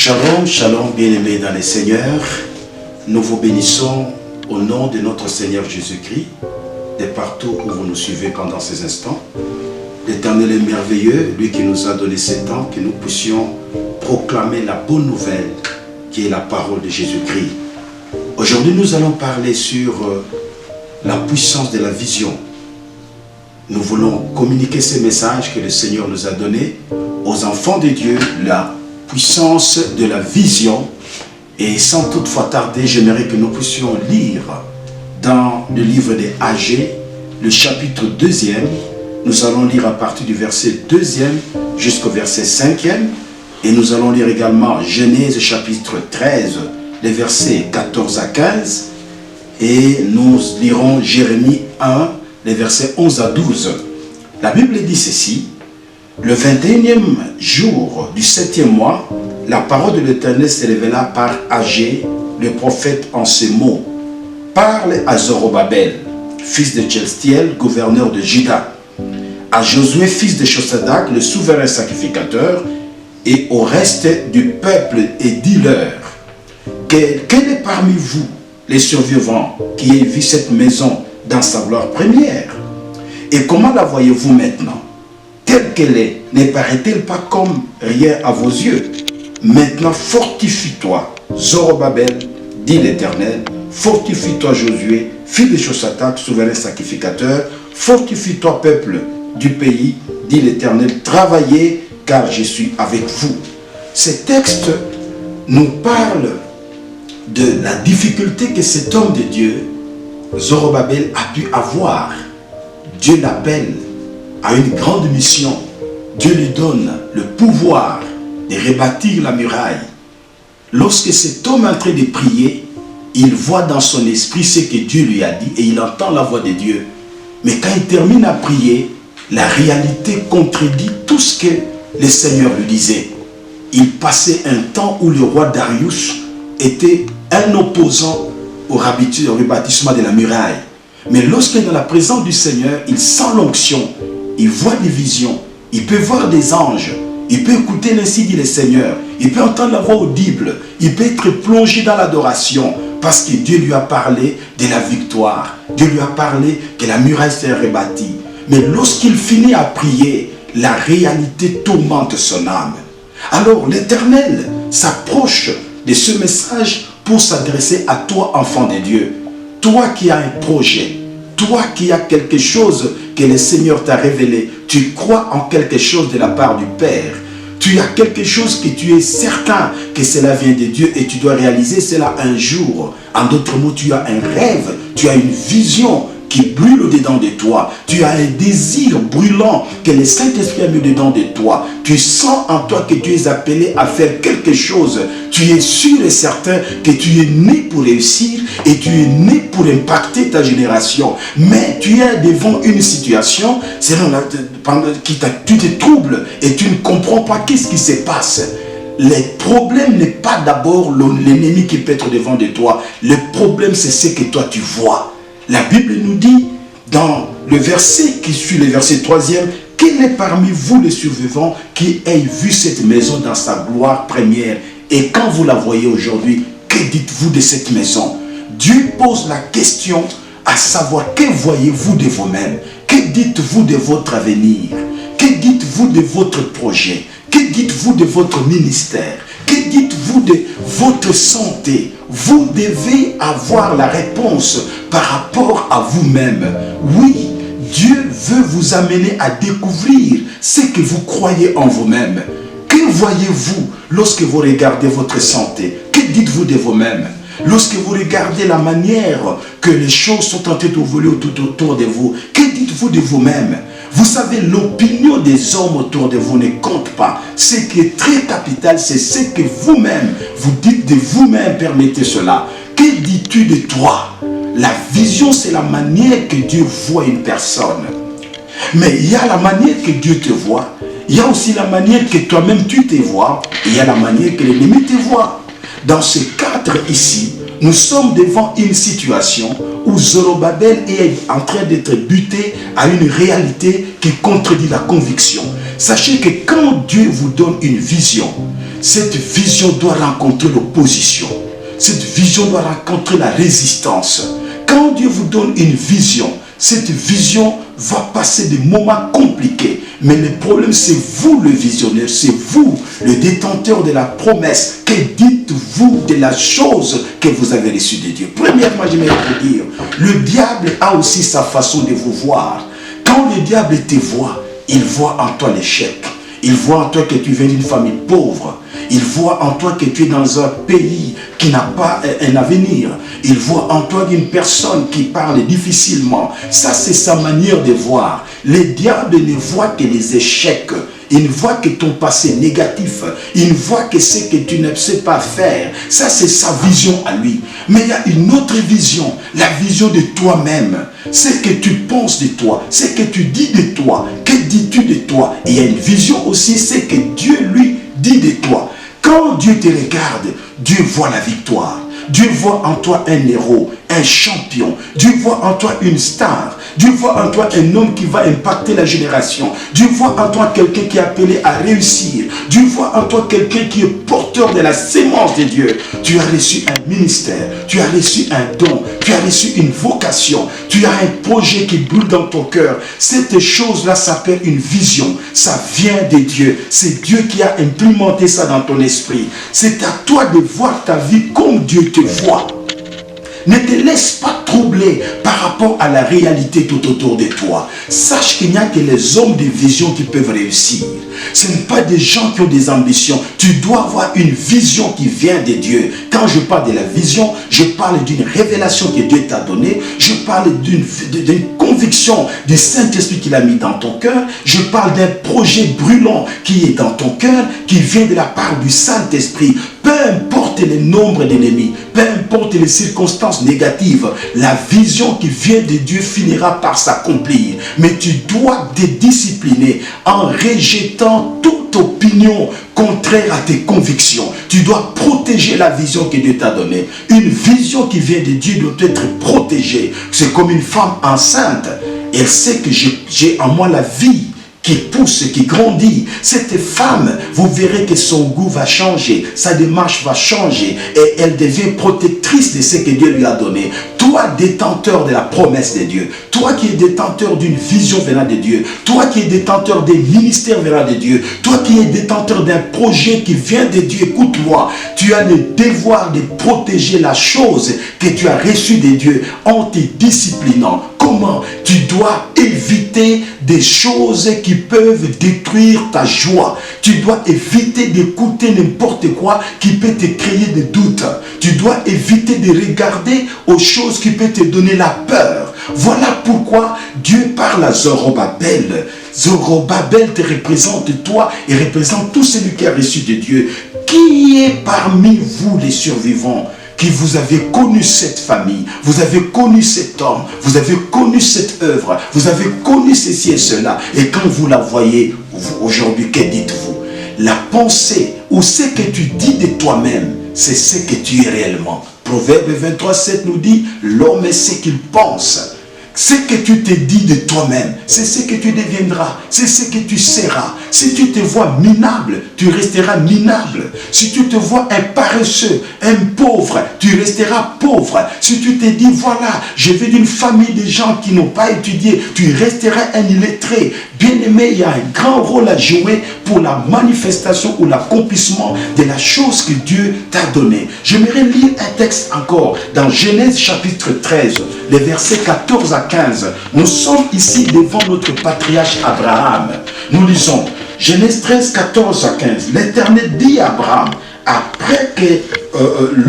Shalom, shalom, bien-aimés dans les Seigneurs. Nous vous bénissons au nom de notre Seigneur Jésus-Christ, de partout où vous nous suivez pendant ces instants. L'Éternel est merveilleux, lui qui nous a donné ce temps, que nous puissions proclamer la bonne nouvelle qui est la parole de Jésus-Christ. Aujourd'hui, nous allons parler sur la puissance de la vision. Nous voulons communiquer ces messages que le Seigneur nous a donnés aux enfants de Dieu, la puissance de la vision. Et sans toutefois tarder, j'aimerais que nous puissions lire dans le livre des Agées, le chapitre 2e. Nous allons lire à partir du verset 2e jusqu'au verset 5e. Et nous allons lire également Genèse chapitre 13, les versets 14 à 15. Et nous lirons Jérémie 1, les versets 11 à 12. La Bible dit ceci: le 21e jour du 7e mois, la parole de l'Éternel se révéla par Agée, le prophète, en ces mots. Parle à Zorobabel, fils de Tchelstiel, gouverneur de Juda, à Josué, fils de Chosadak, le souverain sacrificateur, et au reste du peuple, et dis-leur: quel est parmi vous, les survivants, qui ait vu cette maison dans sa gloire première? Et comment la voyez-vous maintenant? Telle qu'elle est, ne paraît-elle pas comme rien à vos yeux? Maintenant fortifie-toi, Zorobabel, dit l'Éternel, fortifie-toi, Josué, fils de Chosadak, souverain sacrificateur, fortifie-toi, peuple du pays, dit l'Éternel, travaillez, car je suis avec vous. Ce texte nous parle de la difficulté que cet homme de Dieu, Zorobabel, a pu avoir. Dieu l'appelle à une grande mission. Dieu lui donne le pouvoir de rebâtir la muraille. Lorsque cet homme est en train de prier, il voit dans son esprit ce que Dieu lui a dit et il entend la voix de Dieu. Mais quand il termine à prier, la réalité contredit tout ce que le Seigneur lui disait. Il passait un temps où le roi Darius était un opposant au rebâtissement de la muraille. Mais lorsqu'il est dans la présence du Seigneur, il sent l'onction, il voit des visions, il peut voir des anges, il peut écouter ainsi dit le Seigneur, il peut entendre la voix audible, il peut être plongé dans l'adoration parce que Dieu lui a parlé de la victoire, Dieu lui a parlé que la muraille s'est rebâtie. Mais lorsqu'il finit à prier, la réalité tourmente son âme. Alors l'Éternel s'approche de ce message pour s'adresser à toi, enfant de Dieu. Toi qui as un projet, toi qui as quelque chose que le Seigneur t'a révélé, tu crois en quelque chose de la part du Père. Tu as quelque chose que tu es certain que cela vient de Dieu et tu dois réaliser cela un jour. En d'autres mots, tu as un rêve, tu as une vision qui brûle au-dedans de toi. Tu as un désir brûlant que le Saint-Esprit a mis au-dedans de toi. Tu sens en toi que tu es appelé à faire quelque chose. Tu es sûr et certain que tu es né pour réussir et tu es né pour impacter ta génération. Mais tu es devant une situation tu te troubles et tu ne comprends pas qu'est-ce qui se passe. Le problème n'est pas d'abord l'ennemi qui peut être devant de toi. Le problème, c'est ce que toi tu vois. La Bible nous dit, dans le verset qui suit le verset 3e, quel est parmi vous les survivants qui aient vu cette maison dans sa gloire première? Et quand vous la voyez aujourd'hui, que dites-vous de cette maison? Dieu pose la question à savoir, que voyez-vous de vous-même? Que dites-vous de votre avenir? Que dites-vous de votre projet? Que dites-vous de votre ministère? Que dites-vous de votre santé? Vous devez avoir la réponse par rapport à vous-même. Oui, Dieu veut vous amener à découvrir ce que vous croyez en vous-même. Que voyez-vous lorsque vous regardez votre santé? Que dites-vous de vous-même? Lorsque vous regardez la manière que les choses sont en train d'évoluer tout autour de vous, que dites-vous de vous-même? Vous savez, l'opinion des hommes autour de vous ne compte pas. Ce qui est très capital, c'est ce que vous-même, vous dites de vous-même, permettez cela. Que dis-tu de toi? La vision, c'est la manière que Dieu voit une personne. Mais il y a la manière que Dieu te voit. Il y a aussi la manière que toi-même tu te vois. Et il y a la manière que l'ennemi te voit. Dans ce cadre ici, nous sommes devant une situation où Zorobabel est en train d'être buté à une réalité qui contredit la conviction. Sachez que quand Dieu vous donne une vision, cette vision doit rencontrer l'opposition. Cette vision doit rencontrer la résistance. Quand Dieu vous donne une vision, cette vision va passer des moments compliqués. Mais le problème, c'est vous le visionnaire, c'est vous le détenteur de la promesse. Que dites-vous de la chose que vous avez reçue de Dieu? Premièrement, j'aimerais vous dire, le diable a aussi sa façon de vous voir. Quand le diable te voit, il voit en toi l'échec. Il voit en toi que tu viens d'une famille pauvre. Il voit en toi que tu es dans un pays qui n'a pas un avenir. Il voit en toi une personne qui parle difficilement. Ça, c'est sa manière de voir. Le diable ne voit que les échecs. Il ne voit que ton passé négatif. Il ne voit que ce que tu ne sais pas faire. Ça, c'est sa vision à lui. Mais il y a une autre vision. La vision de toi-même. Ce que tu penses de toi. Ce que tu dis de toi. Que dis-tu de toi? Et il y a une vision aussi. Ce que Dieu lui dit de toi. Quand Dieu te regarde, Dieu voit la victoire. Dieu voit en toi un héros, un champion. Dieu voit en toi une star. Dieu voit en toi un homme qui va impacter la génération. Dieu voit en toi quelqu'un qui est appelé à réussir. Dieu voit en toi quelqu'un qui est porteur de la sémence de Dieu. Tu as reçu un ministère. Tu as reçu un don. Tu as reçu une vocation. Tu as un projet qui brûle dans ton cœur. Cette chose-là s'appelle une vision. Ça vient de Dieu. C'est Dieu qui a implémenté ça dans ton esprit. C'est à toi de voir ta vie comme Dieu te voit. Ne te laisse pas troubler par rapport à la réalité tout autour de toi. Sache qu'il n'y a que les hommes de vision qui peuvent réussir. Ce n'est pas des gens qui ont des ambitions. Tu dois avoir une vision qui vient de Dieu. Quand je parle de la vision, je parle d'une révélation que Dieu t'a donnée. Je parle d'une conviction du Saint-Esprit qu'il a mis dans ton cœur. Je parle d'un projet brûlant qui est dans ton cœur, qui vient de la part du Saint-Esprit. Peu importe le nombre d'ennemis, peu importe les circonstances négatives, la vision qui vient de Dieu finira par s'accomplir. Mais tu dois te discipliner en rejetant toute opinion contraire à tes convictions. Tu dois protéger la vision que Dieu t'a donnée. Une vision qui vient de Dieu doit être protégée. C'est comme une femme enceinte. Elle sait que j'ai en moi la vie qui pousse, qui grandit. Cette femme, vous verrez que son goût va changer, sa démarche va changer et elle devient protectrice de ce que Dieu lui a donné. Toi, détenteur de la promesse de Dieu, toi qui es détenteur d'une vision venant de Dieu, toi qui es détenteur des ministères venant de Dieu, toi qui es détenteur d'un projet qui vient de Dieu, écoute-moi, tu as le devoir de protéger la chose que tu as reçue de Dieu en te disciplinant. Comment? Tu dois éviter des choses qui peuvent détruire ta joie. Tu dois éviter d'écouter n'importe quoi qui peut te créer des doutes. Tu dois éviter de regarder aux choses qui peuvent te donner la peur. Voilà pourquoi Dieu parle à Zorobabel. Zorobabel te représente toi et représente tout celui qui a reçu de Dieu. Qui est parmi vous les survivants qui vous avez connu cette famille, vous avez connu cet homme, vous avez connu cette œuvre, vous avez connu ceci et cela. Et quand vous la voyez aujourd'hui, que dites-vous? La pensée ou ce que tu dis de toi-même, c'est ce que tu es réellement. Proverbe 23:7 nous dit, l'homme est ce qu'il pense. Ce que tu te dis de toi-même, c'est ce que tu deviendras, c'est ce que tu seras. Si tu te vois minable, tu resteras minable. Si tu te vois un paresseux, un pauvre, tu resteras pauvre. Si tu te dis, voilà, je viens d'une famille de gens qui n'ont pas étudié, tu resteras un illettré. Bien aimé, il y a un grand rôle à jouer pour la manifestation ou l'accomplissement de la chose que Dieu t'a donnée. J'aimerais lire un texte encore dans Genèse chapitre 13, les versets 14 à 15. Nous sommes ici devant notre patriarche Abraham. Nous lisons Genèse 13, 14 à 15. L'Éternel dit à Abraham, après que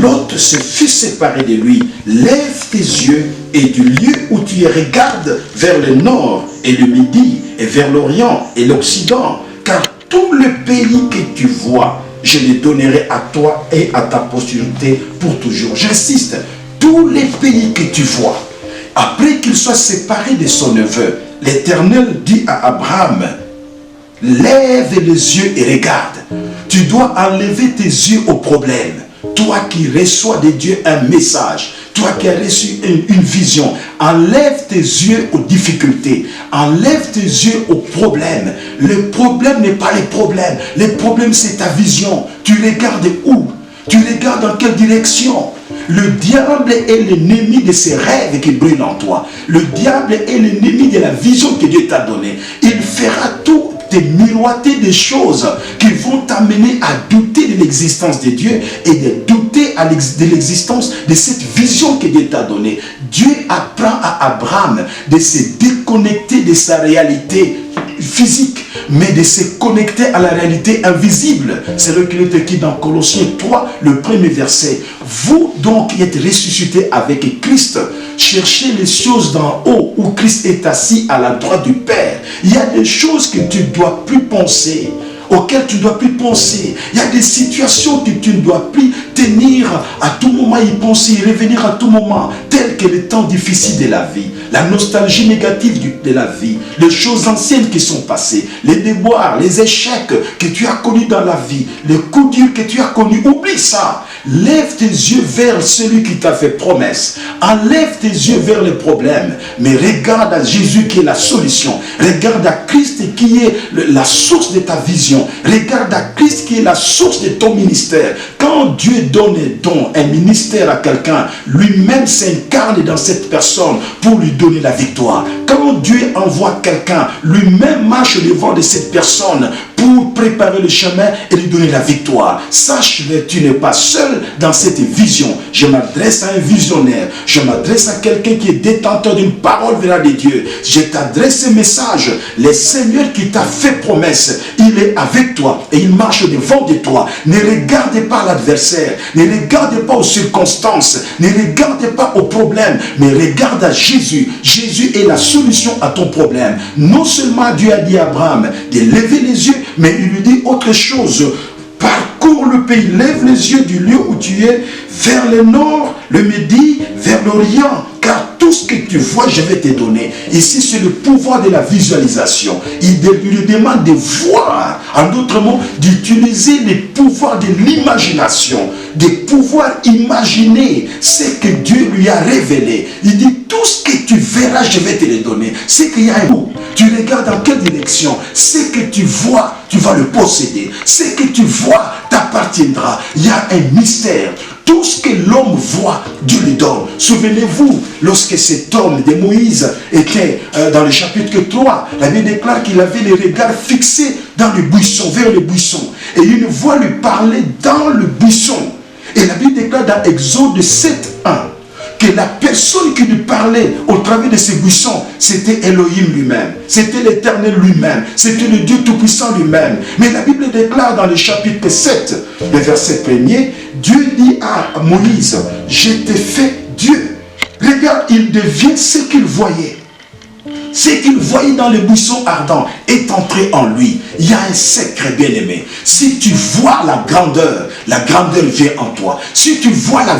Lot se fut séparé de lui, lève tes yeux et du lieu où tu regardes vers le nord et le midi et vers l'orient et l'occident, car tout le pays que tu vois, je le donnerai à toi et à ta postérité pour toujours. J'insiste, tous les pays que tu vois, après qu'il soit séparé de son neveu, l'Éternel dit à Abraham, lève les yeux et regarde. Tu dois enlever tes yeux au problème. Toi qui reçois de Dieu un message, toi qui as reçu une vision, Enlève tes yeux aux difficultés. Enlève tes yeux aux problèmes. Le problème n'est pas les problèmes. Le problème, c'est ta vision. Tu regardes où? Tu regardes dans quelle direction? Le diable est l'ennemi de ces rêves qui brûlent en toi. Le diable est l'ennemi de la vision que Dieu t'a donnée. Il fera tout te miroiter des choses qui vont t'amener à douter de l'existence de Dieu et de douter de l'existence de cette vision que Dieu t'a donnée. Dieu apprend à Abraham de se déconnecter de sa réalité physique, mais de se connecter à la réalité invisible. C'est ce qu'il est écrit dans Colossiens 3, le premier verset. Vous donc qui êtes ressuscités avec Christ, cherchez les choses d'en haut où Christ est assis à la droite du Père. Il y a des choses que tu ne dois plus penser, auxquelles tu ne dois plus penser. Il y a des situations que tu ne dois plus tenir à tout moment, y penser, y revenir à tout moment, tels que les temps difficiles de la vie, la nostalgie négative de la vie, les choses anciennes qui sont passées, les déboires, les échecs que tu as connus dans la vie, les coups durs que tu as connus. Oublie ça. Lève tes yeux vers celui qui t'a fait promesse. Enlève tes yeux vers les problèmes, mais regarde à Jésus qui est la solution. Regarde à Christ qui est la source de ta vision. Regarde à Christ qui est la source de ton ministère. Quand Dieu donne un ministère à quelqu'un, lui-même s'incarne dans cette personne pour lui donner la victoire. Quand Dieu envoie quelqu'un, lui-même marche devant de cette personne pour préparer le chemin et lui donner la victoire. Sache-le, tu n'es pas seul dans cette vision. Je m'adresse à un visionnaire. Je m'adresse à quelqu'un qui est détenteur d'une parole venant de Dieu. Je t'adresse ce message. Le Seigneur qui t'a fait promesse, il est avec toi et il marche devant de toi. Ne regarde pas l'adversaire. Ne regarde pas aux circonstances. Ne regarde pas aux problèmes. Mais regarde à Jésus. Jésus est la solution à ton problème. Non seulement Dieu a dit à Abraham de lever les yeux, mais il lui dit autre chose. Parcours le pays, lève les yeux du lieu où tu es, vers le nord, le midi, vers l'orient, car tout ce que tu vois, je vais te donner. Ici, c'est le pouvoir de la visualisation. Il lui demande de voir, en d'autres mots, d'utiliser les pouvoirs de l'imagination, de pouvoir imaginer ce que Dieu lui a révélé. Il dit, tout ce que tu verras, je vais te le donner. C'est qu'il y a un bout. Tu regardes dans quelle direction. Ce que tu vois, tu vas le posséder. Ce que tu vois t'appartiendra. Il y a un mystère. Tout ce que l'homme voit, Dieu lui donne. Souvenez-vous, lorsque cet homme de Moïse était dans le chapitre 3, la Bible déclare qu'il avait les regards fixés dans le buisson, vers le buisson. Et une voix lui parlait dans le buisson. Et la Bible déclare dans Exode 7:1 que la personne qui lui parlait au travers de ces buissons, c'était Elohim lui-même, c'était l'Éternel lui-même, c'était le Dieu Tout-Puissant lui-même. Mais la Bible déclare dans le chapitre 7, le verset 1er, Dieu dit à Moïse, je t'ai fait Dieu. Regarde, il devient ce qu'il voyait. Ce qu'il voyait dans le buisson ardent est entré en lui. Il y a un secret, bien-aimé. Si tu vois la grandeur vient en toi. Si tu vois la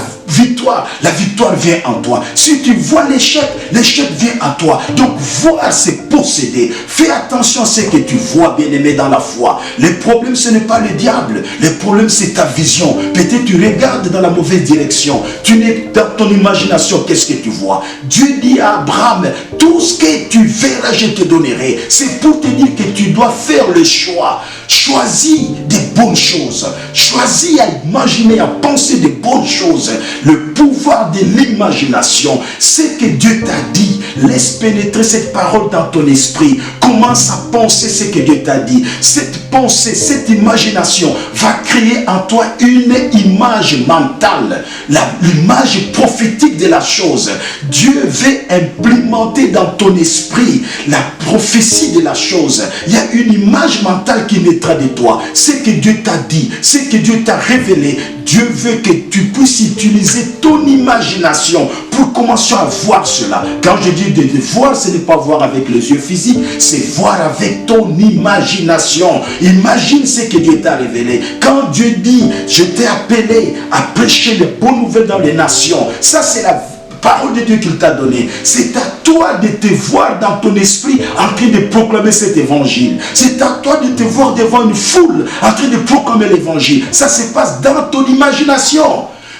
victoire vient en toi. Si tu vois l'échec vient en toi. Donc voir, c'est posséder. Fais attention à ce que tu vois, bien-aimé, dans la foi. Le problème, ce n'est pas le diable. Le problème, c'est ta vision. Peut-être tu regardes dans la mauvaise direction. Tu n'es dans ton imagination, qu'est-ce que tu vois? Dieu dit à Abraham, tout ce que tu verras, je te donnerai. C'est pour te dire que tu dois faire le choix. Choisis des bonnes choses. Choisis à imaginer, à penser des bonnes choses. Le pouvoir de l'imagination, c'est que Dieu t'a dit. Laisse pénétrer cette parole dans ton esprit. Commence à penser ce que Dieu t'a dit. Cette pensée, cette imagination va créer en toi une image mentale, l'image prophétique de la chose. Dieu veut implémenter dans ton esprit la prophétie de la chose. Il y a une image mentale qui naîtra de toi. Ce que Dieu t'a dit, ce que Dieu t'a révélé. Dieu veut que tu puisses utiliser ton imagination pour commencer à voir cela. Quand je dis de voir, ce n'est pas voir avec les yeux physiques, c'est voir avec ton imagination. Imagine ce que Dieu t'a révélé. Quand Dieu dit, je t'ai appelé à prêcher les bonnes nouvelles dans les nations, ça c'est la parole de Dieu qu'il t'a donnée. C'est à toi de te voir dans ton esprit en train de proclamer cet évangile. C'est à toi de te voir devant une foule en train de proclamer l'évangile. Ça se passe dans ton imagination.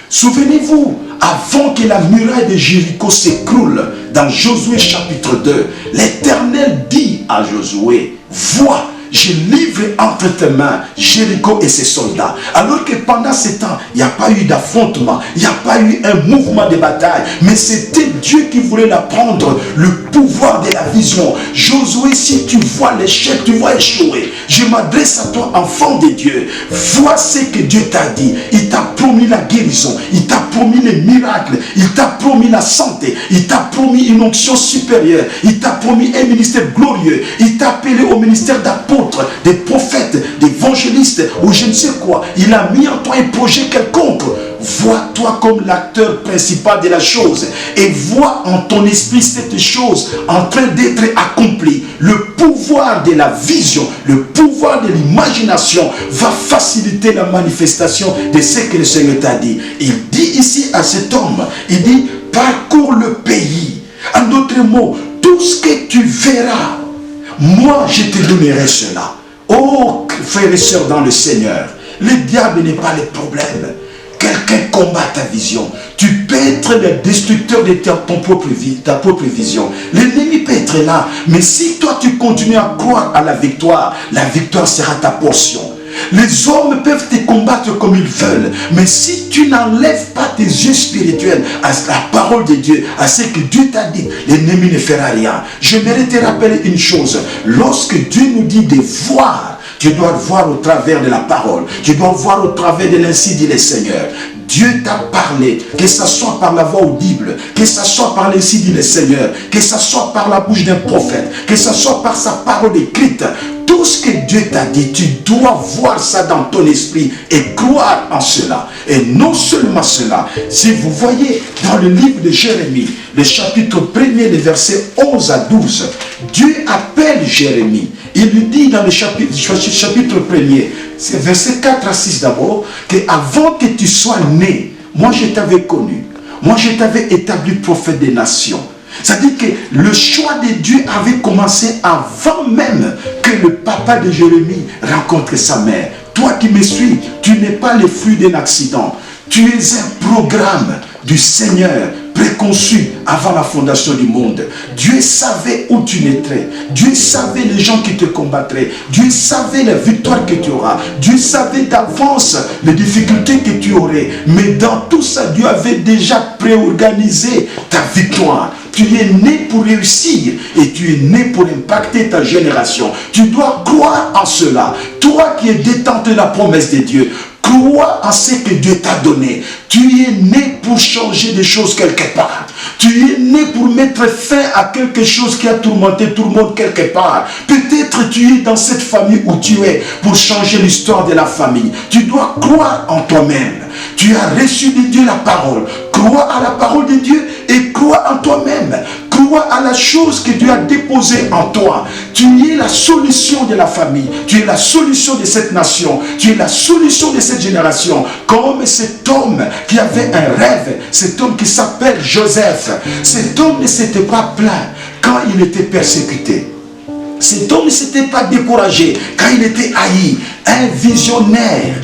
Souvenez-vous, avant que la muraille de Jéricho s'écroule, dans Josué chapitre 2, l'Éternel dit à Josué, vois, je livre entre tes mains Jéricho et ses soldats. Alors que pendant ce temps, il n'y a pas eu d'affrontement, il n'y a pas eu un mouvement de bataille, mais c'était Dieu qui voulait la prendre, le pouvoir de la vision. Josué, si tu vois l'échec, tu vas échouer. Je m'adresse à toi, enfant de Dieu. Vois ce que Dieu t'a dit. Il t'a promis la guérison, il t'a promis les miracles, il t'a promis la santé, il t'a promis une onction supérieure, il t'a promis un ministère glorieux, il t'a appelé au ministère d'apôtre, des prophètes, d'évangélistes ou je ne sais quoi. Il a mis en toi un projet quelconque. Vois-toi comme l'acteur principal de la chose et vois en ton esprit cette chose en train d'être accomplie. Le pouvoir de la vision, le pouvoir de l'imagination va faciliter la manifestation de ce que le Seigneur t'a dit. Il dit ici à cet homme, il dit, parcours le pays. En d'autres mots, tout ce que tu verras, moi, je te donnerai cela. Oh, frères et sœurs dans le Seigneur, le diable n'est pas le problème. Quelqu'un combat ta vision. Tu peux être le destructeur de ta propre vision. L'ennemi peut être là. Mais si toi, tu continues à croire à la victoire sera ta portion. Les hommes peuvent te combattre comme ils veulent, mais si tu n'enlèves pas tes yeux spirituels à la parole de Dieu, à ce que Dieu t'a dit, l'ennemi ne fera rien. J'aimerais te rappeler une chose, lorsque Dieu nous dit de voir, tu dois voir au travers de la parole, tu dois voir au travers de l'ainsi dit le Seigneur. Dieu t'a parlé, que ce soit par la voix audible, que ce soit par l'ainsi dit le Seigneur, que ce soit par la bouche d'un prophète, que ce soit par sa parole écrite. Tout ce que Dieu t'a dit, tu dois voir ça dans ton esprit et croire en cela. Et non seulement cela, si vous voyez dans le livre de Jérémie, le chapitre 1er, les versets 11 à 12, Dieu appelle Jérémie. Il lui dit dans le chapitre 1er, c'est verset 4 à 6 d'abord, qu'avant que tu sois né, moi je t'avais connu, moi je t'avais établi prophète des nations. C'est-à-dire que le choix de Dieu avait commencé avant même que le papa de Jérémie rencontre sa mère. Toi qui me suis, tu n'es pas le fruit d'un accident. Tu es un programme du Seigneur préconçu avant la fondation du monde. Dieu savait où tu naîtrais. Dieu savait les gens qui te combattraient. Dieu savait la victoire que tu auras. Dieu savait d'avance les difficultés que tu aurais. Mais dans tout ça, Dieu avait déjà préorganisé ta victoire. Tu es né pour réussir et tu es né pour impacter ta génération. Tu dois croire en cela. Toi qui es détenteur de la promesse de Dieu, crois en ce que Dieu t'a donné. Tu es né pour changer des choses quelque part. Tu es né pour mettre fin à quelque chose qui a tourmenté tout le monde quelque part. Peut-être tu es dans cette famille où tu es pour changer l'histoire de la famille. Tu dois croire en toi-même. Tu as reçu de Dieu la parole. Crois à la parole de Dieu et crois en toi-même. Crois à la chose que Dieu a déposée en toi. Tu es la solution de la famille. Tu es la solution de cette nation. Tu es la solution de cette génération. Comme cet homme qui avait un rêve, cet homme qui s'appelle Joseph. Cet homme ne s'était pas plaint quand il était persécuté. Cet homme ne s'était pas découragé quand il était haï. Un visionnaire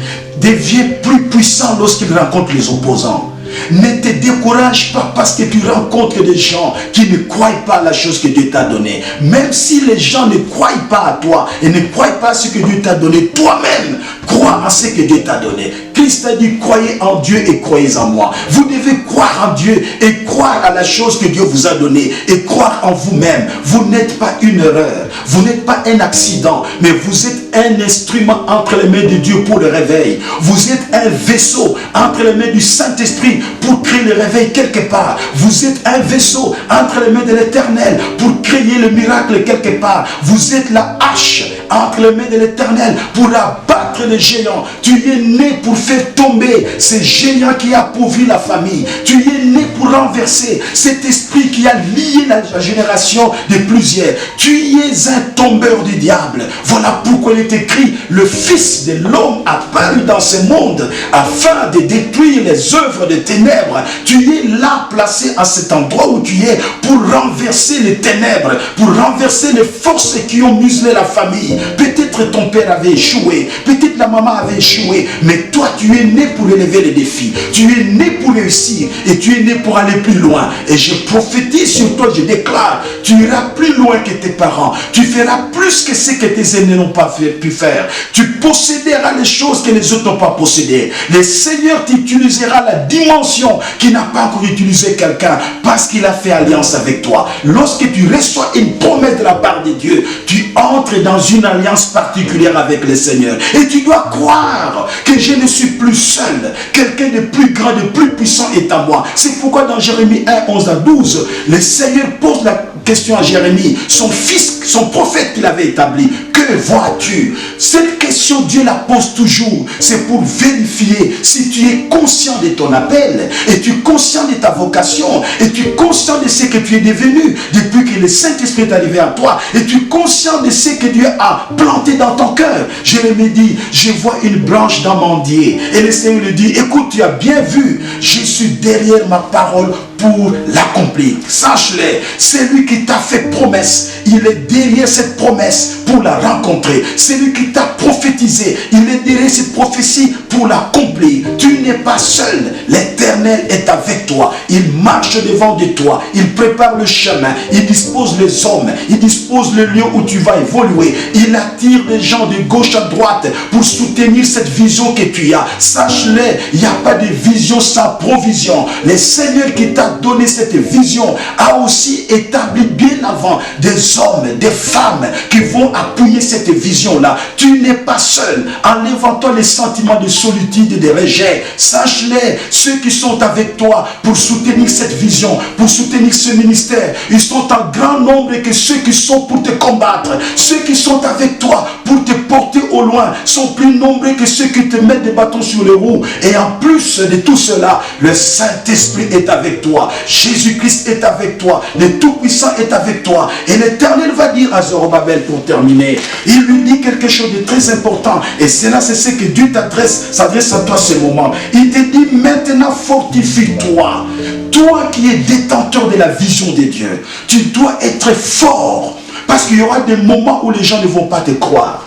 devient plus puissant lorsqu'il rencontre les opposants. Ne te décourage pas parce que tu rencontres des gens qui ne croient pas à la chose que Dieu t'a donnée. Même si les gens ne croient pas à toi et ne croient pas à ce que Dieu t'a donné, toi-même, crois en ce que Dieu t'a donné. Christ a dit, croyez en Dieu et croyez en moi. Vous devez croire en Dieu et croire à la chose que Dieu vous a donnée et croire en vous-même. Vous n'êtes pas une erreur, vous n'êtes pas un accident, mais vous êtes un instrument entre les mains de Dieu pour le réveil. Vous êtes un vaisseau entre les mains du Saint-Esprit pour créer le réveil quelque part. Vous êtes un vaisseau entre les mains de l'Éternel pour créer le miracle quelque part. Vous êtes la hache entre les mains de l'Éternel pour abattre les géants. Tu es né pour faire tomber ces géants qui appauvrit la famille. Tu es né pour renverser cet esprit qui a lié la génération de plusieurs. Tu es un tombeur du diable. Voilà pourquoi il est écrit, le Fils de l'homme apparu dans ce monde afin de détruire les œuvres de ténèbres. Tu es là placé à cet endroit où tu es pour renverser les ténèbres, pour renverser les forces qui ont muselé la famille. Peut-être ton père avait échoué, peut-être la maman avait échoué, mais toi tu tu es né pour relever les défis. Tu es né pour réussir et tu es né pour aller plus loin. Et je prophétise sur toi, je déclare, tu iras plus loin que tes parents. Tu feras plus que ce que tes aînés n'ont pas pu faire. Tu posséderas les choses que les autres n'ont pas possédées. Le Seigneur t'utilisera la dimension qui n'a pas encore utilisé quelqu'un parce qu'il a fait alliance avec toi. Lorsque tu reçois une promesse de la part de Dieu, tu entres dans une alliance particulière avec le Seigneur. Et tu dois croire que je ne suis plus seul. Quelqu'un de plus grand, de plus puissant est à moi. C'est pourquoi dans Jérémie 1, 11 à 12, le Seigneur pose la question à Jérémie, son fils, son prophète qu'il avait établi. Que vois-tu? Cette question, Dieu la pose toujours. C'est pour vérifier si tu es conscient de ton appel, et tu es conscient de ta vocation, et tu es conscient de ce que tu es devenu depuis que le Saint-Esprit est arrivé à toi, et tu es conscient de ce que Dieu a planté dans ton cœur. Jérémie dit, je vois une branche d'amandier. Et le Seigneur lui dit, écoute, tu as bien vu, je suis derrière ma parole pour l'accomplir. Sache-le, c'est lui qui t'a fait promesse. Il est derrière cette promesse pour la rencontrer. C'est lui qui t'a prophétisé. Il est derrière cette prophétie pour l'accomplir. Tu n'es pas seul. L'Éternel est avec toi. Il marche devant de toi. Il prépare le chemin. Il dispose les hommes. Il dispose le lieu où tu vas évoluer. Il attire les gens de gauche à droite pour soutenir cette vision que tu as. Sache-le, il n'y a pas de vision sans provision. Le Seigneur qui t'a donné cette vision a aussi établi bien avant des hommes, des femmes qui vont appuyer cette vision-là. Tu n'es pas seul. Enlève-toi les sentiments de solitude et de rejet. Sache-le, ceux qui sont avec toi pour soutenir cette vision, pour soutenir ce ministère, ils sont en grand nombre que ceux qui sont pour te combattre. Ceux qui sont avec toi pour te porter au loin sont plus nombreux que ceux qui te mettent des bâtons sur les roues. Et en plus de tout cela, le Saint-Esprit est avec toi. Jésus-Christ est avec toi. Le Tout-Puissant est avec toi. Et l'Éternel va dire à Zorobabel pour terminer. Il lui dit quelque chose de très important. Et cela, c'est ce que Dieu s'adresse à toi ce moment. Il te dit maintenant fortifie-toi. Toi qui es détenteur de la vision de Dieu, tu dois être fort. Parce qu'il y aura des moments où les gens ne vont pas te croire.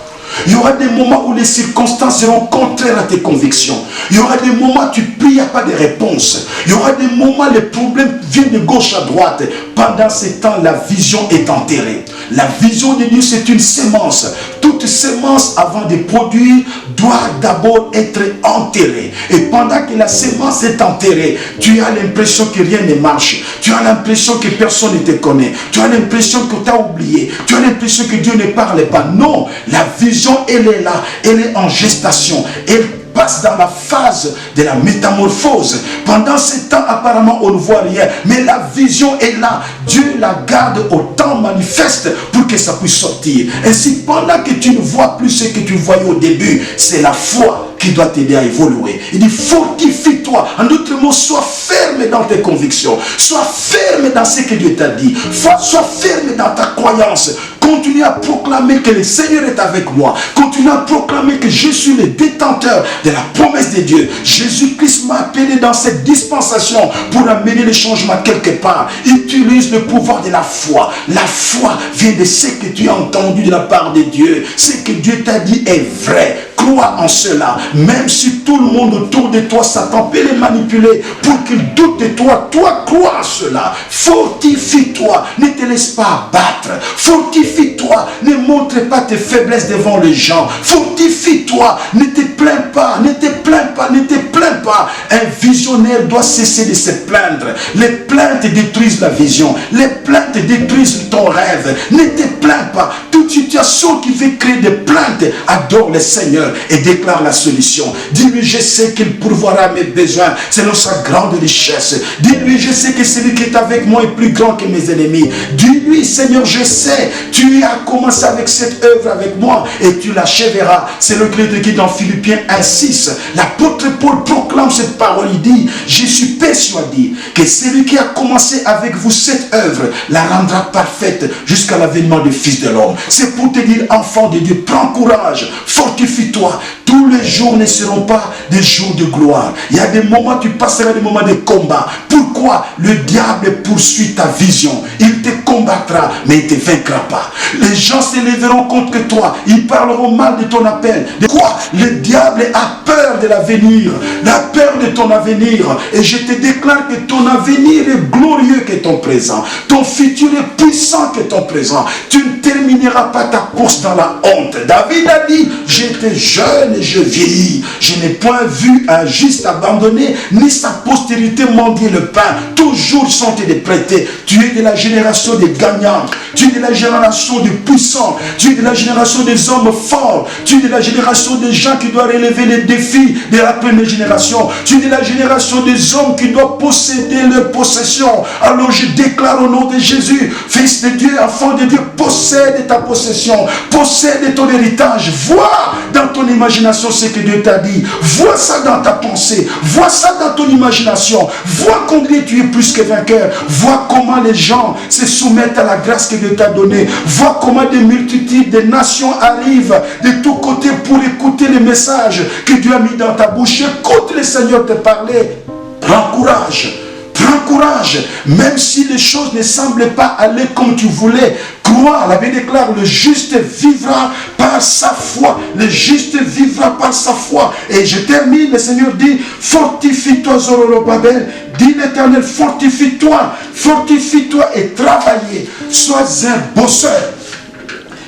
Il y aura des moments où les circonstances seront contraires à tes convictions. Il y aura des moments où tu pries, il n'y a pas de réponse. Il y aura des moments où les problèmes viennent de gauche à droite. Pendant ce temps, la vision est enterrée. La vision de Dieu, c'est une sémence. Toute sémence, avant de produire, doit d'abord être enterrée. Et pendant que la sémence est enterrée, tu as l'impression que rien ne marche. Tu as l'impression que personne ne te connaît. Tu as l'impression que tu as oublié. Tu as l'impression que Dieu ne parle pas. Non, la vision, elle est là. Elle est en gestation. Elle passe dans la phase de la métamorphose. Pendant ce temps, apparemment, on ne voit rien. Mais la vision est là. Dieu la garde au temps manifeste pour que ça puisse sortir. Ainsi, pendant que tu ne vois plus ce que tu voyais au début, c'est la foi qui doit t'aider à évoluer. Il dit, fortifie-toi. En d'autres mots, sois ferme dans tes convictions. Sois ferme dans ce que Dieu t'a dit. Sois ferme dans ta croyance. Continue à proclamer que le Seigneur est avec moi. Continue à proclamer que je suis le détenteur de la promesse de Dieu. Jésus-Christ m'a appelé dans cette dispensation pour amener le changement quelque part. Utilise le pouvoir de la foi. La foi vient de ce que tu as entendu de la part de Dieu. Ce que Dieu t'a dit est vrai. Crois en cela. Même si tout le monde autour de toi, Satan peut les manipuler pour qu'il doute de toi. Toi, crois en cela. Fortifie-toi. Ne te laisse pas abattre. Fortifie-toi. Ne montre pas tes faiblesses devant les gens. Fortifie-toi. Ne te plains pas. Ne te plains pas. Ne te plains pas. Un visionnaire doit cesser de se plaindre. Les plaintes détruisent la vision. Les plaintes détruisent ton rêve. Ne te plains pas. Toute situation qui veut créer des plaintes, adore le Seigneur et déclare la solution. Dis-lui, je sais qu'il pourvoira mes besoins selon sa grande richesse. Dis-lui, je sais que celui qui est avec moi est plus grand que mes ennemis. Dis-lui, Seigneur, je sais, tu as commencé avec cette œuvre avec moi et tu l'achèveras. C'est le clé de qui dans Philippiens 1:6. L'apôtre Paul proclame cette parole. Il dit, je suis persuadé que celui qui a commencé avec vous cette œuvre la rendra parfaite jusqu'à l'avènement du Fils de l'homme. C'est pour te dire, enfant de Dieu, prends courage, fortifie-toi. Tous les jours ne seront pas des jours de gloire. Il y a des moments, tu passeras des moments de combat. Pourquoi? Le diable poursuit ta vision. Il te combattra, mais il ne te vaincra pas. Les gens s'élèveront contre toi. Ils parleront mal de ton appel. De quoi? Le diable a peur de l'avenir. La peur de ton avenir. Et je te déclare que ton avenir est glorieux que ton présent. Ton futur est puissant que ton présent. Tu ne termineras pas ta course dans la honte. David a dit, j'étais jeune et je vieillis. Je n'ai point vu un juste abandonné, ni sa postérité mendier le pain. Toujours sont-ils des prêtés. Tu es de la génération des gagnants. Tu es de la génération des puissants. Tu es de la génération des hommes forts. Tu es de la génération des gens qui doivent relever les défis de la première génération. Tu es de la génération des hommes qui doivent posséder leur possession. Alors je déclare au nom de Jésus, fils de Dieu, enfant de Dieu, possède ta possession. Possède ton héritage. Vois dans ton imagination ce que Dieu t'a dit. Vois ça dans ta pensée. Vois ça dans ton imagination. Vois combien tu es plus que vainqueur. Vois comment les gens se soumettent à la grâce que Dieu t'a donnée. Vois comment des multitudes de nations arrivent de tous côtés pour écouter les messages que Dieu a mis dans ta bouche. Écoute le Seigneur te parler. Prends courage. Prends courage, même si les choses ne semblent pas aller comme tu voulais. Crois, la Bible déclare, le juste vivra par sa foi. Le juste vivra par sa foi. Et je termine, le Seigneur dit, fortifie-toi, Zorobabel. Dis l'Éternel, fortifie-toi et travaillez. Sois un bosseur.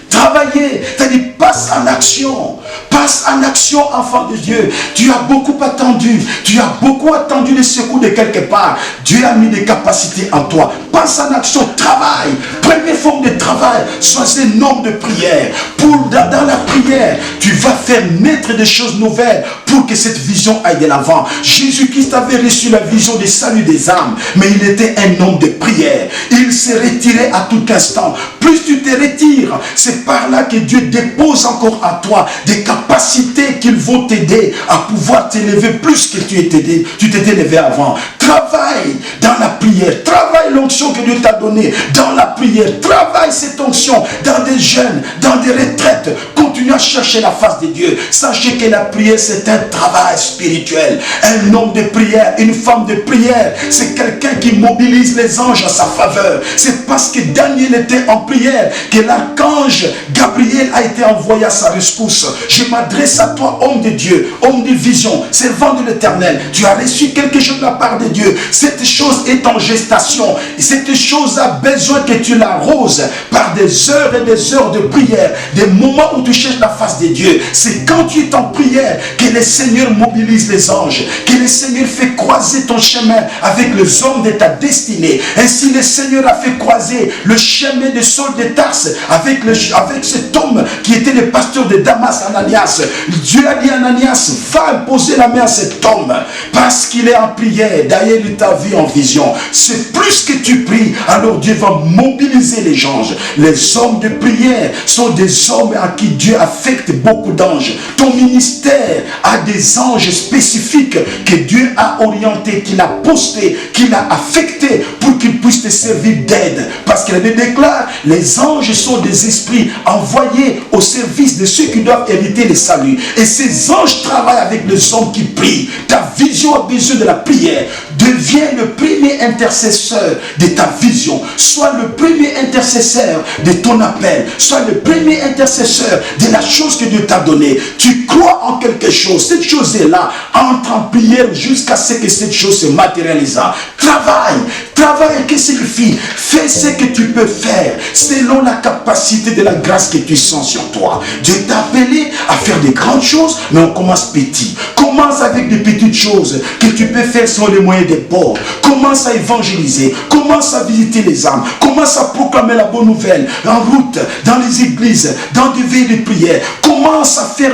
Travailler, c'est-à-dire passe en action. Passe en action, enfant de Dieu. Tu as beaucoup attendu. Tu as beaucoup attendu les secours de quelque part. Dieu a mis des capacités en toi. Passe en action, travaille. Première forme de travail, sois un homme de prière. Dans la prière, tu vas faire naître des choses nouvelles pour que cette vision aille de l'avant. Jésus-Christ avait reçu la vision du salut des âmes, mais il était un homme de prière. Il se retirait à tout instant. Plus tu te retires, c'est par là que Dieu dépose encore en toi des capacités qui vont t'aider à pouvoir t'élever plus que tu t'étais élevé avant. Travaille dans la prière. Travaille l'onction que Dieu t'a donnée dans la prière. Travaille cette onction dans des jeûnes, dans des retraites. Continue à chercher la face de Dieu. Sachez que la prière, c'est un travail spirituel. Un homme de prière, une femme de prière, c'est quelqu'un qui mobilise les anges à sa faveur. C'est parce que Daniel était en prière que l'archange Gabriel a été envoyé à sa rescousse. Je m'adresse à toi, homme de Dieu, homme de vision, servant de l'Éternel. Tu as reçu quelque chose de la part de Dieu. Cette chose est en gestation. Cette chose a besoin que tu l'arroses par des heures et des heures de prière, des moments où tu cherches la face de Dieu. C'est quand tu es en prière que le Seigneur mobilise les anges, que le Seigneur fait croiser ton chemin avec les hommes de ta destinée. Ainsi le Seigneur a fait croiser le chemin de Saul de Tarse avec cet homme qui était le pasteur de Damas, Ananias. Dieu a dit à Ananias, va imposer la main à cet homme parce qu'il est en prière. D'ailleurs, il t'a vu en vision. C'est plus que tu pries, alors Dieu va mobiliser les anges. Les hommes de prière sont des hommes à qui Dieu affecte beaucoup d'anges. Ton ministère a des anges spécifiques que Dieu a orientés, qu'il a postés, qu'il a affectés pour qu'ils puissent te servir d'aide. Parce qu'il déclare, les anges sont des esprits envoyés au service de ceux qui doivent hériter le salut. Et ces anges travaillent avec les hommes qui prient. Ta vision a besoin de la prière. Deviens le premier intercesseur de ta vision. Sois le premier intercesseur de ton appel. Sois le premier intercesseur de la chose que Dieu t'a donnée. Tu crois en quelque chose. Cette chose est là. Entre en prière jusqu'à ce que cette chose se matérialise. Travaille. Travaille, qu'est-ce que signifie? Fais ce que tu peux faire selon la capacité de la grâce que tu sens sur toi. Dieu t'a appelé à faire des grandes choses, mais on commence petit. Commence avec des petites choses que tu peux faire selon les moyens des pauvres. Commence à évangéliser. Commence à visiter les âmes. Commence à proclamer la bonne nouvelle en route, dans les églises, dans des veilles de prière. Commence à faire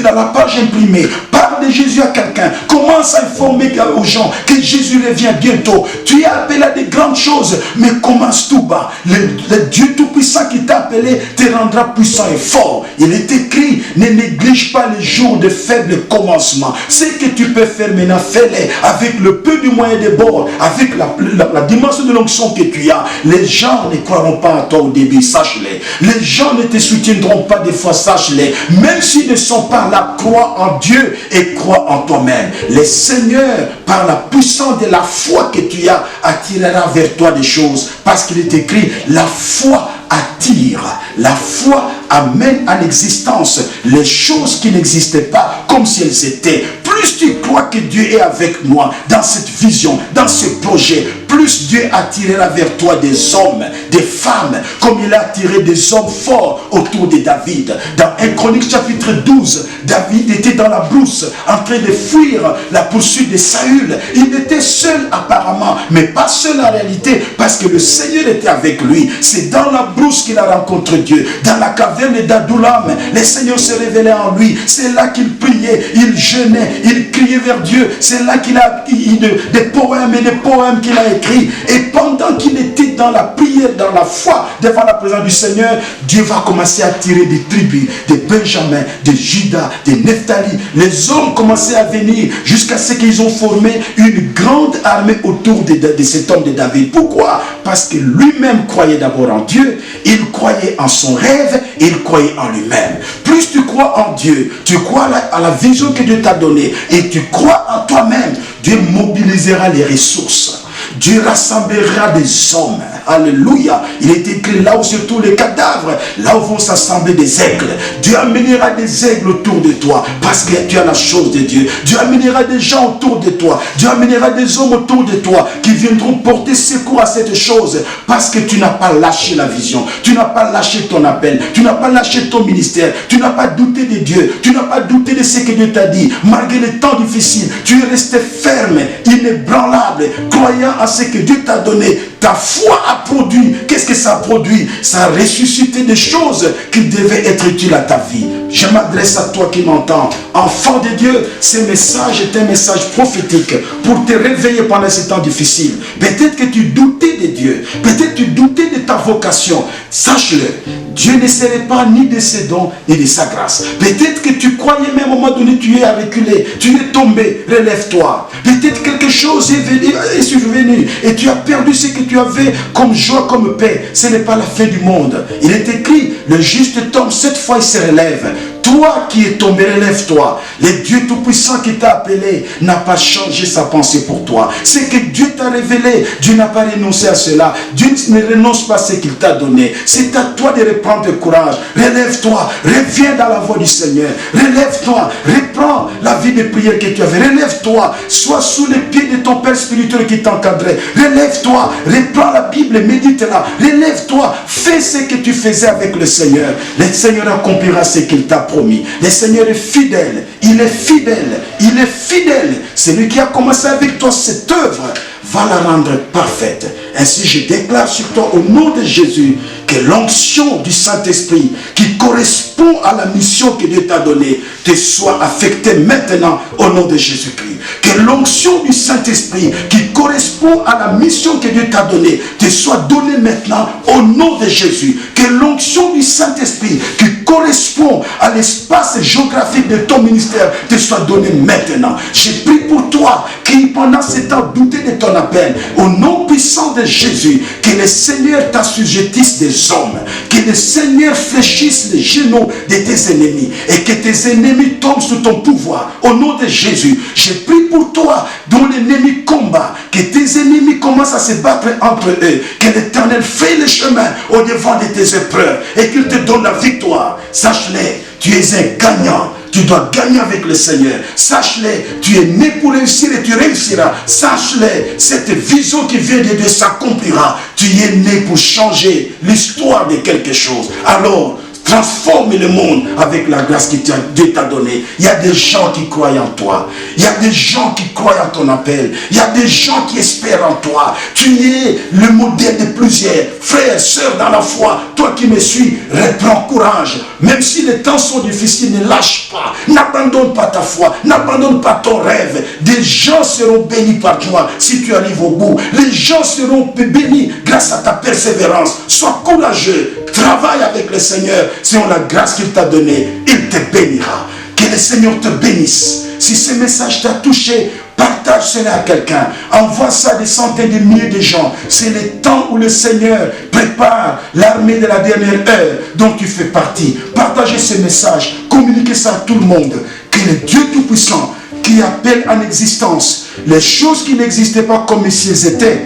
dans la page imprimée. Parle de Jésus à quelqu'un. Commence à informer aux gens que Jésus revient bientôt. Tu es appelé à des grandes choses, mais commence tout bas. Le Dieu Tout-Puissant qui t'a appelé te rendra puissant et fort. Il est écrit, ne néglige pas les jours de faible commencement. Ce que tu peux faire maintenant, fais-le avec le peu du moyen de bord, avec la dimension de l'onction que tu as, les gens ne croiront pas à toi au début, sache-les. Les gens ne te soutiendront pas des fois, sache-les. Même s'ils ne sont pas là, crois en Dieu et crois en toi-même. Le Seigneur, par la puissance de la foi que tu as, attirera vers toi des choses. Parce qu'il est écrit, la foi attire. La foi amène en existence les choses qui n'existaient pas comme si elles étaient. Plus tu crois que Dieu est avec moi dans cette vision, dans ce projet, plus Dieu attirera vers toi des hommes, des femmes, comme il a attiré des hommes forts autour de David. Dans 1 Chronique chapitre 12, David était dans la brousse en train de fuir la poursuite de Saül. Il était seul apparemment, mais pas seul en réalité, parce que le Seigneur était avec lui. C'est dans la brousse qu'il a rencontré Dieu. Dans la caverne d'Adullam, le Seigneur se révélait en lui. C'est là qu'il priait, il jeûnait, il criait vers Dieu. C'est là qu'il a des poèmes et des poèmes qu'il a écrits. Et pendant qu'il était dans la prière, dans la foi, devant la présence du Seigneur, Dieu va commencer à tirer des tribus, de Benjamin, de Juda, de Nephtali. Les hommes commençaient à venir jusqu'à ce qu'ils ont formé une grande armée autour de cet homme de David. Pourquoi? Parce que lui-même croyait d'abord en Dieu, il croyait en son rêve, et il croyait en lui-même. Plus tu crois en Dieu, tu crois à la vision que Dieu t'a donnée, et tu crois en toi-même, Dieu mobilisera les ressources. Dieu rassemblera des hommes. Alléluia. Il est écrit là où se trouvent les cadavres, là où vont s'assembler des aigles. Dieu amènera des aigles autour de toi parce que tu as la chose de Dieu. Dieu amènera des gens autour de toi. Dieu amènera des hommes autour de toi qui viendront porter secours à cette chose parce que tu n'as pas lâché la vision. Tu n'as pas lâché ton appel. Tu n'as pas lâché ton ministère. Tu n'as pas douté de Dieu. Tu n'as pas douté de ce que Dieu t'a dit. Malgré les temps difficiles, tu es resté ferme, inébranlable, croyant à ce que Dieu t'a donné. Ta foi a produit. Qu'est-ce que ça a produit? Ça a ressuscité des choses qui devaient être utiles à ta vie. Je m'adresse à toi qui m'entends. Enfant de Dieu, ce message est un message prophétique pour te réveiller pendant ces temps difficiles. Peut-être que tu doutais de Dieu. Peut-être que tu doutais de ta vocation. Sache-le. Dieu ne serait pas ni de ses dons ni de sa grâce. Peut-être que tu croyais, mais à un moment donné, tu es à reculer. Tu es tombé. Relève-toi. Peut-être quelque chose est survenu et tu as perdu ce que tu avais comme joie, comme paix. Ce n'est pas la fin du monde. Il est écrit, le juste tombe, cette fois il se relève. Toi qui es tombé, relève-toi. Le Dieu Tout-Puissant qui t'a appelé n'a pas changé sa pensée pour toi. C'est que Dieu t'a révélé. Dieu n'a pas renoncé à cela. Dieu ne renonce pas à ce qu'il t'a donné. C'est à toi de reprendre le courage. Relève-toi. Reviens dans la voie du Seigneur. Relève-toi. Reprends la vie de prière que tu avais. Relève-toi. Sois sous les pieds de ton Père spirituel qui t'encadrait. Relève-toi. Reprends la Bible et médite-la. Relève-toi. Fais ce que tu faisais avec le Seigneur. Le Seigneur accomplira ce qu'il t'a promis. Le Seigneur est fidèle, il est fidèle, il est fidèle. Celui qui a commencé avec toi cette œuvre va la rendre parfaite. Ainsi je déclare sur toi au nom de Jésus que l'onction du Saint-Esprit qui correspond à la mission que Dieu t'a donnée te soit affectée maintenant au nom de Jésus-Christ. Que l'onction du Saint-Esprit qui correspond à la mission que Dieu t'a donnée te soit donnée maintenant au nom de Jésus. Que l'onction du Saint-Esprit qui correspond à l'espace géographique de ton ministère te soit donnée maintenant. J'ai pris pour toi qui pendant ce temps doutait de ton appel. Au nom puissant de Jésus, que le Seigneur t'assujettisse des hommes. Que le Seigneur fléchisse les genoux de tes ennemis. Et que tes ennemis tombent sous ton pouvoir. Au nom de Jésus, j'ai pris pour toi dont l'ennemi combat. Que tes ennemis commencent à se battre entre eux. Que l'Éternel fait le chemin au devant de tes épreuves. Et qu'il te donne la victoire. Sache-le, tu es un gagnant. Tu dois gagner avec le Seigneur. Sache-le, tu es né pour réussir et tu réussiras. Sache-le, cette vision qui vient de Dieu s'accomplira. Tu es né pour changer l'histoire de quelque chose. Alors, transforme le monde avec la grâce que Dieu t'a donnée. Il y a des gens qui croient en toi. Il y a des gens qui croient en ton appel. Il y a des gens qui espèrent en toi. Tu es le modèle de plusieurs frères, sœurs dans la foi. Toi qui me suis, reprends courage. Même si les temps sont difficiles, ne lâche pas. N'abandonne pas ta foi. N'abandonne pas ton rêve. Des gens seront bénis par toi si tu arrives au bout. Les gens seront bénis grâce à ta persévérance. Sois courageux. Travaille avec le Seigneur. Selon la grâce qu'il t'a donnée, il te bénira. Que le Seigneur te bénisse. Si ce message t'a touché, Partage cela à quelqu'un. Envoie ça à des centaines de milliers de gens. C'est le temps où le Seigneur prépare l'armée de la dernière heure dont tu fais partie. Partagez ce message. Communiquez ça à tout le monde. Que le Dieu Tout-Puissant qui appelle en existence les choses qui n'existaient pas comme si elles étaient,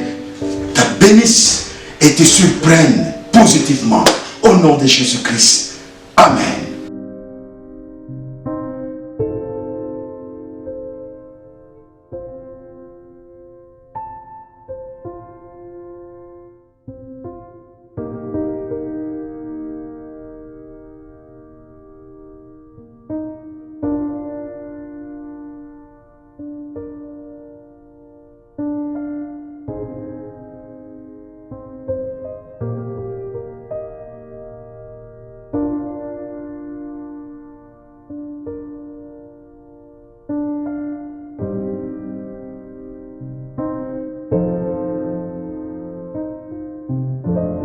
te bénisse et te surprenne positivement. Au nom de Jésus-Christ. Amen.